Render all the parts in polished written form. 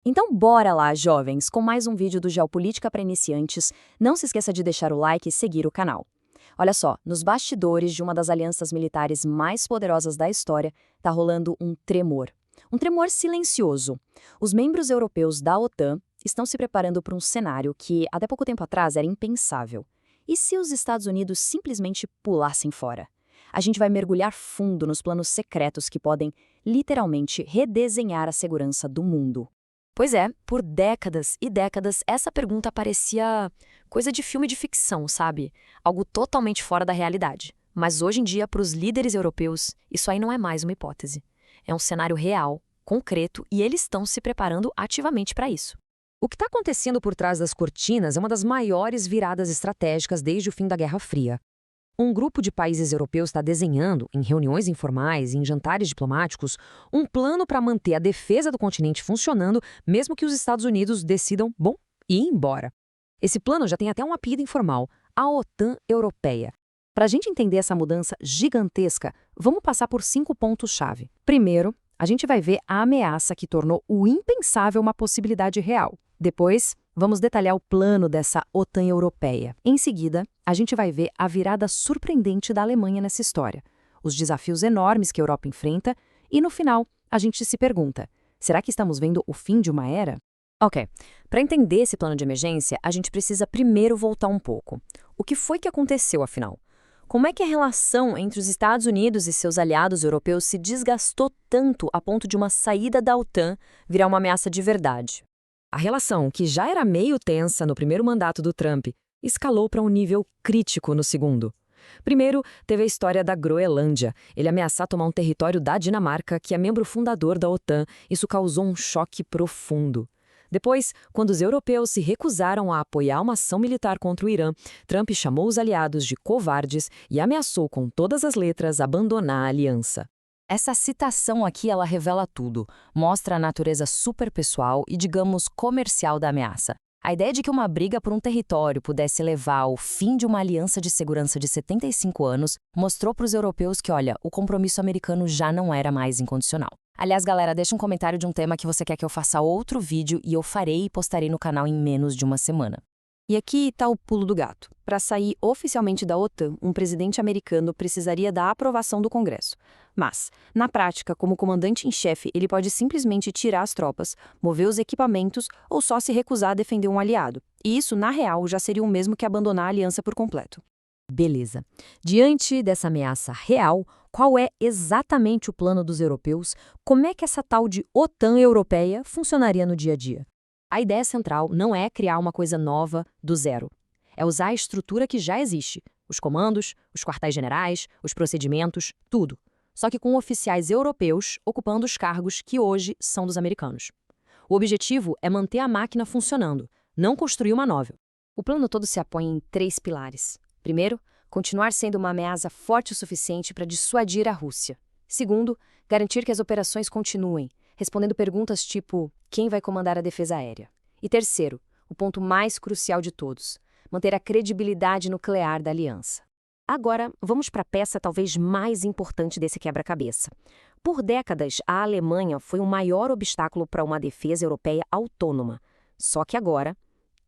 Então bora lá, jovens, com mais um vídeo do Geopolítica para Iniciantes. Não se esqueça de deixar o like e seguir o canal. Olha só, nos bastidores de uma das alianças militares mais poderosas da história, está rolando um tremor. Um tremor silencioso. Os membros europeus da OTAN estão se preparando para um cenário que, até pouco tempo atrás, era impensável. E se os Estados Unidos simplesmente pulassem fora? A gente vai mergulhar fundo nos planos secretos que podem, literalmente, redesenhar a segurança do mundo. Pois é, por décadas e décadas, essa pergunta parecia coisa de filme de ficção, sabe? Algo totalmente fora da realidade. Mas hoje em dia, para os líderes europeus, isso aí não é mais uma hipótese. É um cenário real, concreto, e eles estão se preparando ativamente para isso. O que está acontecendo por trás das cortinas é uma das maiores viradas estratégicas desde o fim da Guerra Fria. Um grupo de países europeus está desenhando, em reuniões informais e em jantares diplomáticos, um plano para manter a defesa do continente funcionando, mesmo que os Estados Unidos decidam, bom, ir embora. Esse plano já tem até um apelido informal, a OTAN Europeia. Para a gente entender essa mudança gigantesca, vamos passar por 5 pontos-chave. Primeiro, a gente vai ver a ameaça que tornou o impensável uma possibilidade real. Depois, vamos detalhar o plano dessa OTAN Europeia. Em seguida, a gente vai ver a virada surpreendente da Alemanha nessa história, os desafios enormes que a Europa enfrenta e, no final, a gente se pergunta, será que estamos vendo o fim de uma era? Ok, para entender esse plano de emergência, a gente precisa primeiro voltar um pouco. O que foi que aconteceu, afinal? Como é que a relação entre os Estados Unidos e seus aliados europeus se desgastou tanto a ponto de uma saída da OTAN virar uma ameaça de verdade? A relação, que já era meio tensa no primeiro mandato do Trump, escalou para um nível crítico no segundo. Primeiro, teve a história da Groenlândia. Ele ameaçar tomar um território da Dinamarca, que é membro fundador da OTAN. Isso causou um choque profundo. Depois, quando os europeus se recusaram a apoiar uma ação militar contra o Irã, Trump chamou os aliados de covardes e ameaçou com todas as letras abandonar a aliança. Essa citação aqui, ela revela tudo. Mostra a natureza superpessoal e, digamos, comercial da ameaça. A ideia de que uma briga por um território pudesse levar ao fim de uma aliança de segurança de 75 anos mostrou para os europeus que, olha, o compromisso americano já não era mais incondicional. Aliás, galera, deixa um comentário de um tema que você quer que eu faça outro vídeo e eu farei e postarei no canal em menos de uma semana. E aqui está o pulo do gato. Para sair oficialmente da OTAN, um presidente americano precisaria da aprovação do Congresso. Mas, na prática, como comandante em chefe, ele pode simplesmente tirar as tropas, mover os equipamentos ou só se recusar a defender um aliado. E isso, na real, já seria o mesmo que abandonar a aliança por completo. Beleza. Diante dessa ameaça real, qual é exatamente o plano dos europeus? Como é que essa tal de OTAN Europeia funcionaria no dia a dia? A ideia central não é criar uma coisa nova do zero. É usar a estrutura que já existe, os comandos, os quartéis-generais, os procedimentos, tudo. Só que com oficiais europeus ocupando os cargos que hoje são dos americanos. O objetivo é manter a máquina funcionando, não construir uma nova. O plano todo se apoia em 3 pilares. Primeiro, continuar sendo uma ameaça forte o suficiente para dissuadir a Rússia. Segundo, garantir que as operações continuem, respondendo perguntas tipo, quem vai comandar a defesa aérea? E terceiro, o ponto mais crucial de todos, manter a credibilidade nuclear da aliança. Agora, vamos para a peça talvez mais importante desse quebra-cabeça. Por décadas, a Alemanha foi o maior obstáculo para uma defesa europeia autônoma. Só que agora,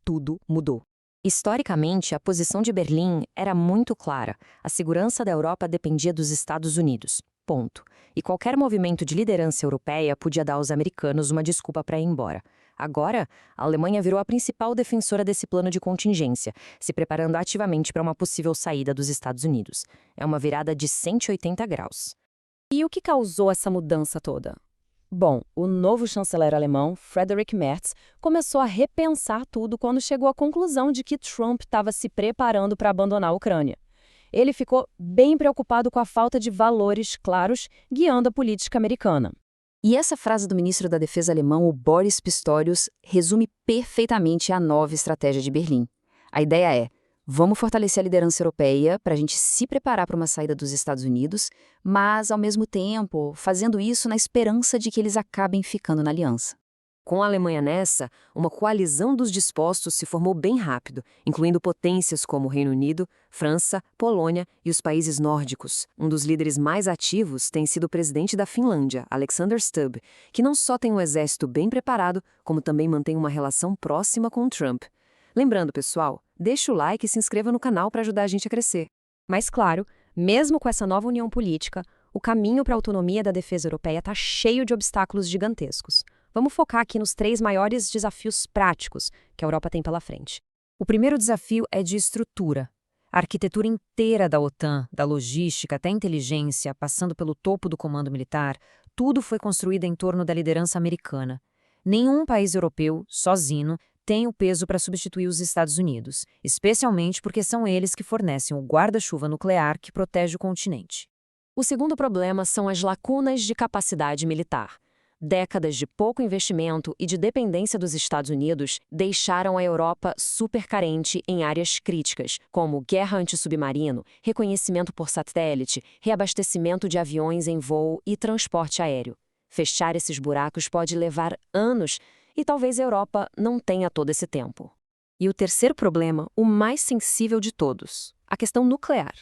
tudo mudou. Historicamente, a posição de Berlim era muito clara. A segurança da Europa dependia dos Estados Unidos. Ponto. E qualquer movimento de liderança europeia podia dar aos americanos uma desculpa para ir embora. Agora, a Alemanha virou a principal defensora desse plano de contingência, se preparando ativamente para uma possível saída dos Estados Unidos. É uma virada de 180 graus. E o que causou essa mudança toda? Bom, o novo chanceler alemão, Friedrich Merz, começou a repensar tudo quando chegou à conclusão de que Trump estava se preparando para abandonar a Ucrânia. Ele ficou bem preocupado com a falta de valores claros guiando a política americana. E essa frase do ministro da Defesa alemão, o Boris Pistorius, resume perfeitamente a nova estratégia de Berlim. A ideia é, vamos fortalecer a liderança europeia para a gente se preparar para uma saída dos Estados Unidos, mas, ao mesmo tempo, fazendo isso na esperança de que eles acabem ficando na aliança. Com a Alemanha nessa, uma coalizão dos dispostos se formou bem rápido, incluindo potências como o Reino Unido, França, Polônia e os países nórdicos. Um dos líderes mais ativos tem sido o presidente da Finlândia, Alexander Stubb, que não só tem um exército bem preparado, como também mantém uma relação próxima com Trump. Lembrando, pessoal, deixa o like e se inscreva no canal para ajudar a gente a crescer. Mas claro, mesmo com essa nova união política, o caminho para a autonomia da defesa europeia está cheio de obstáculos gigantescos. Vamos focar aqui nos 3 maiores desafios práticos que a Europa tem pela frente. O primeiro desafio é de estrutura. A arquitetura inteira da OTAN, da logística até a inteligência, passando pelo topo do comando militar, tudo foi construído em torno da liderança americana. Nenhum país europeu, sozinho, tem o peso para substituir os Estados Unidos, especialmente porque são eles que fornecem o guarda-chuva nuclear que protege o continente. O segundo problema são as lacunas de capacidade militar. Décadas de pouco investimento e de dependência dos Estados Unidos deixaram a Europa super carente em áreas críticas, como guerra antissubmarino, reconhecimento por satélite, reabastecimento de aviões em voo e transporte aéreo. Fechar esses buracos pode levar anos e talvez a Europa não tenha todo esse tempo. E o terceiro problema, o mais sensível de todos, a questão nuclear.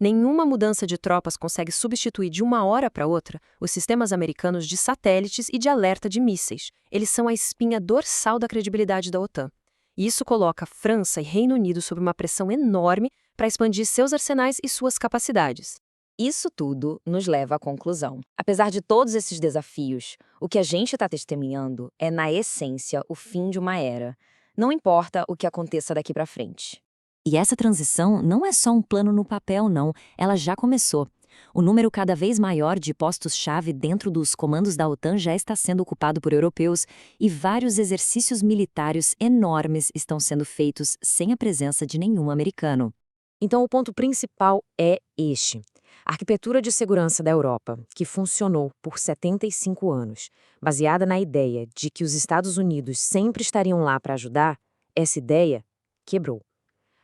Nenhuma mudança de tropas consegue substituir de uma hora para outra os sistemas americanos de satélites e de alerta de mísseis. Eles são a espinha dorsal da credibilidade da OTAN. E isso coloca França e Reino Unido sob uma pressão enorme para expandir seus arsenais e suas capacidades. Isso tudo nos leva à conclusão. Apesar de todos esses desafios, o que a gente está testemunhando é, na essência, o fim de uma era. Não importa o que aconteça daqui para frente. E essa transição não é só um plano no papel, não. Ela já começou. O número cada vez maior de postos-chave dentro dos comandos da OTAN já está sendo ocupado por europeus e vários exercícios militares enormes estão sendo feitos sem a presença de nenhum americano. Então, o ponto principal é este. A arquitetura de segurança da Europa, que funcionou por 75 anos, baseada na ideia de que os Estados Unidos sempre estariam lá para ajudar, essa ideia quebrou.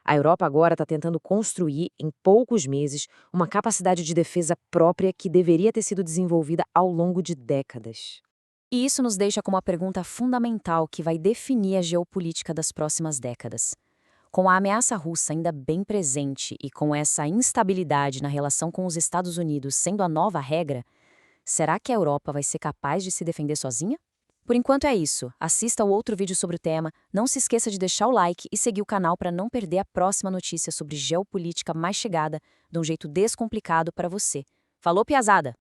A Europa agora está tentando construir, em poucos meses, uma capacidade de defesa própria que deveria ter sido desenvolvida ao longo de décadas. E isso nos deixa com uma pergunta fundamental que vai definir a geopolítica das próximas décadas. Com a ameaça russa ainda bem presente e com essa instabilidade na relação com os Estados Unidos sendo a nova regra, será que a Europa vai ser capaz de se defender sozinha? Por enquanto é isso. Assista ao outro vídeo sobre o tema, não se esqueça de deixar o like e seguir o canal para não perder a próxima notícia sobre geopolítica mais chegada, de um jeito descomplicado para você. Falou, piazada!